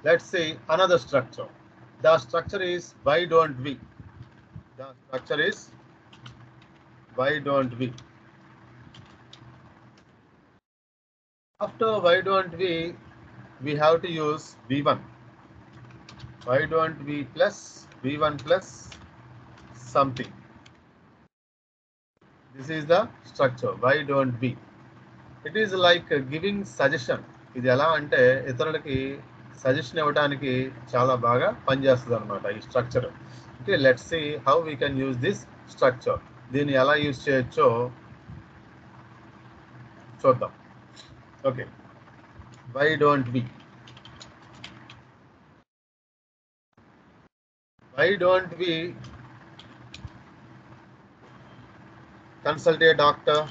Let's see another structure. The structure is why don't we? The structure is why don't we? After why don't we have to use V1. Why don't we plus V1 plus something. This is the structure. Why don't we? It is like giving suggestion. ఇది ఎలా అంటే ఇతరులకి suggestion ఇవ్వడానికి చాలా బాగా పనిచేస్తుంది అనమాట ఈ structure. Okay, let's see how we can use this structure. దీన్ని ఎలా యూజ్ చేయొచ్చో చూద్దాం. Okay, why don't we? Why don't we consult a doctor?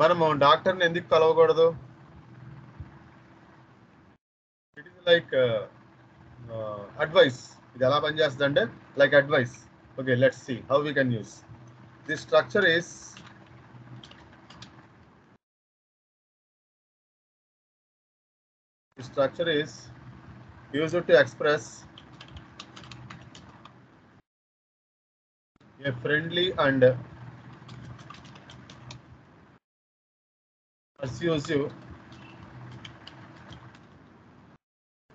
మనము డాక్టర్ని ఎందుకు కలవకూడదు? It is like advice. ఇది ఎలా పనిచేస్తుంది అంటే like advice. Okay, let's see how we can use this structure. Is the structure is used to express a friendly and persuasive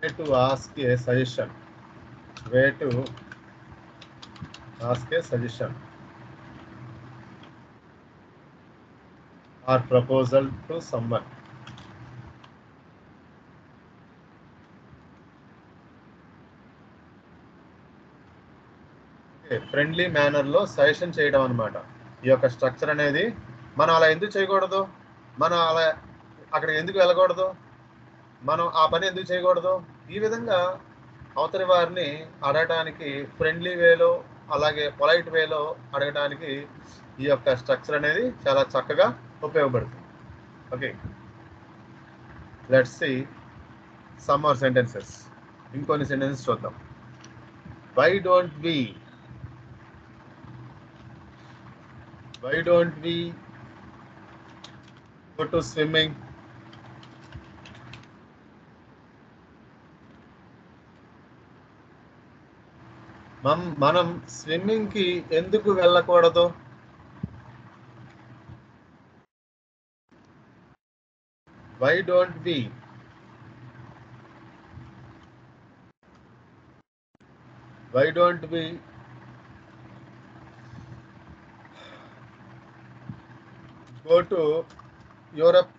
way to ask a suggestion. Way to ask a suggestion or proposal to someone. Friendly మేనర్లో suggestion చేయడం అనమాట ఈ యొక్క structure అనేది. మనం అలా ఎందుకు చేయకూడదు? మనం అలా అక్కడికి ఎందుకు వెళ్ళకూడదు? మనం ఆ పని ఎందుకు చేయకూడదు? ఈ విధంగా అవతలి వారిని అడగడానికి ఫ్రెండ్లీ వేలో, అలాగే పొలైట్ వేలో అడగడానికి ఈ యొక్క స్ట్రక్చర్ అనేది చాలా చక్కగా ఉపయోగపడుతుంది. Okay, let's see some more sentences. ఇంకొన్ని సెంటెన్సెస్ చూద్దాం. Why don't we? Why don't we go to swimming? మనం స్విమ్మింగ్ కి ఎందుకు వెళ్ళకూడదు? Why don't we? Why don't we go to Europe?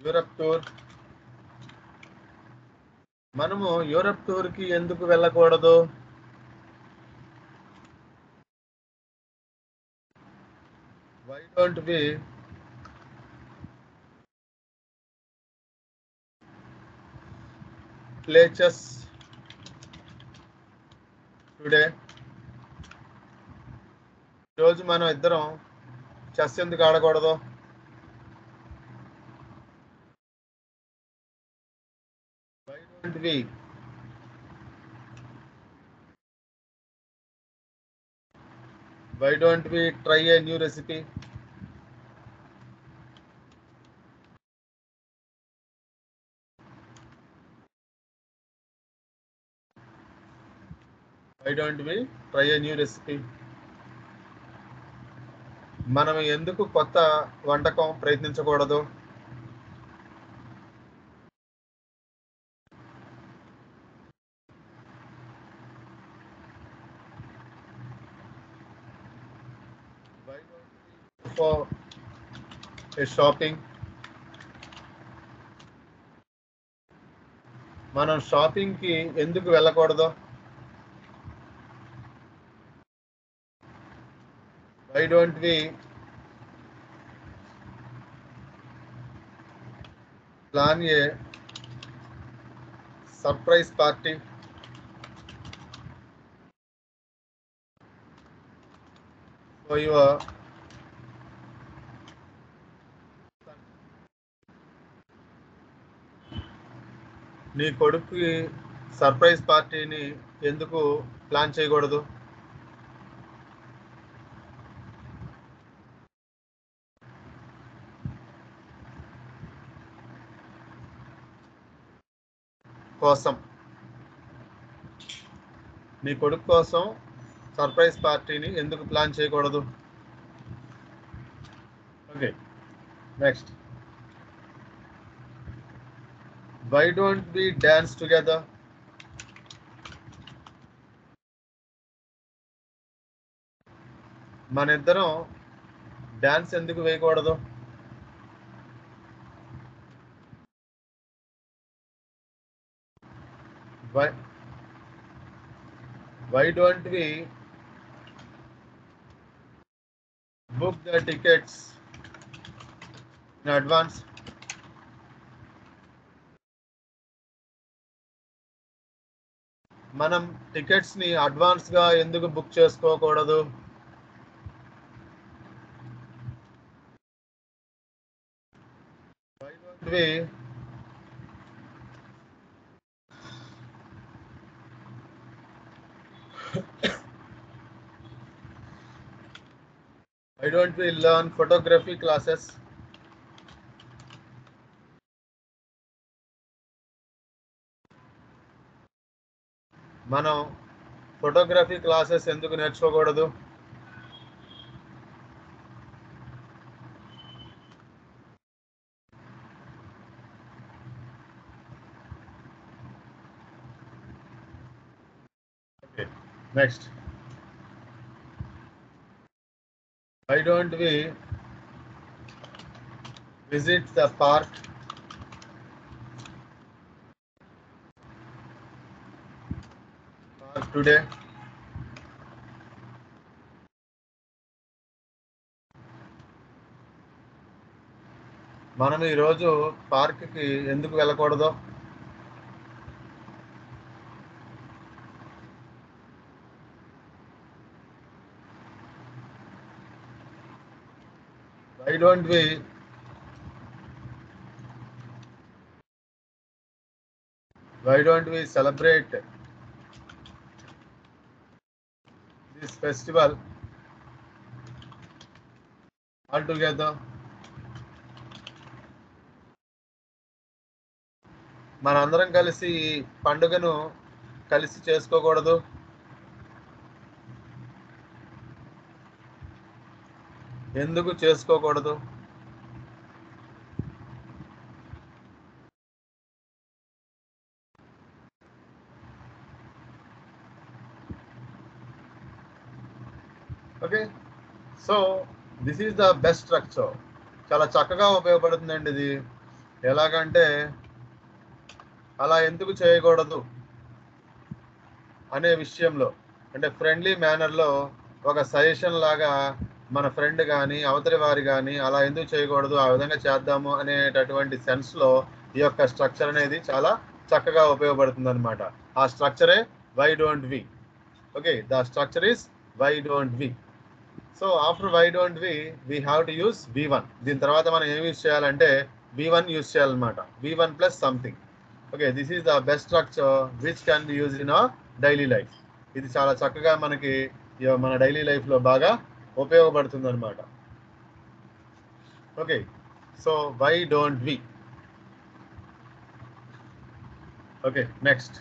Europe tour. మనము యూరప్ టూర్ కి ఎందుకు వెళ్ళకూడదు? Why don't we play chess today? రోజు మనం ఇద్దరం చెస్ ఎందుకు ఆడకూడదు? Why don't we Why don't we try a new recipe? Why don't we try a new recipe? మనం ఎందుకు కొత్త వంటకం ప్రయత్నించకూడదు? Why don't we go for a shopping? మనం షాపింగ్ కి ఎందుకు వెళ్ళకూడదు? Why don't we plan a surprise party for your son? నీ కొడుకుకి సర్ప్రైజ్ పార్టీని ఎందుకు ప్లాన్ చేయకూడదు? కోసం, నీ కొడుకు కోసం సర్ప్రైజ్ పార్టీని ఎందుకు ప్లాన్ చేయకూడదు? Okay, next. Why don't we dance together? మన ఇద్దరం డాన్స్ ఎందుకు వేయకూడదు? Why don't we book the tickets in advance? మనం టికెట్స్ ని అడ్వాన్స్ గా ఎందుకు బుక్ చేసుకోకూడదు? Why don't we learn photography classes? మనం ఫోటోగ్రఫీ క్లాసెస్ ఎందుకు నేర్చుకోకూడదు? Next. Why don't we visit the park today? మనం ఈరోజు పార్క్కి ఎందుకు వెళ్ళకూడదు? Why don't we celebrate this festival all together? మనందరం కలిసి ఈ పండుగను కలిసి చేసుకోకూడదు? ఎందుకు చేసుకోకూడదు? Okay, so this is the best structure. చాలా చక్కగా ఉపయోగపడుతుందండి ఇది. ఎలాగంటే అలా ఎందుకు చేయకూడదు అనే విషయంలో, అంటే ఫ్రెండ్లీ మేనర్లో ఒక సజెషన్ లాగా మన ఫ్రెండ్ కానీ అవతలి వారి కానీ అలా ఎందుకు చేయకూడదు, ఆ విధంగా చేద్దాము అనేటటువంటి సెన్స్లో ఈ యొక్క స్ట్రక్చర్ అనేది చాలా చక్కగా ఉపయోగపడుతుంది అనమాట. ఆ స్ట్రక్చరే why don't we. Okay, the structure is why don't we. So after why don't we have to use V1. దీని తర్వాత మనం ఏం యూస్ చేయాలంటే V1 యూస్ చేయాలన్నమాట. V1 plus something. Okay, this is the best structure which can be use in our daily life. ఇది చాలా చక్కగా మనకి మన డైలీ లైఫ్లో బాగా ఉపయోగపడుతుంది అనమాట. Okay, so why don't we. Okay, next.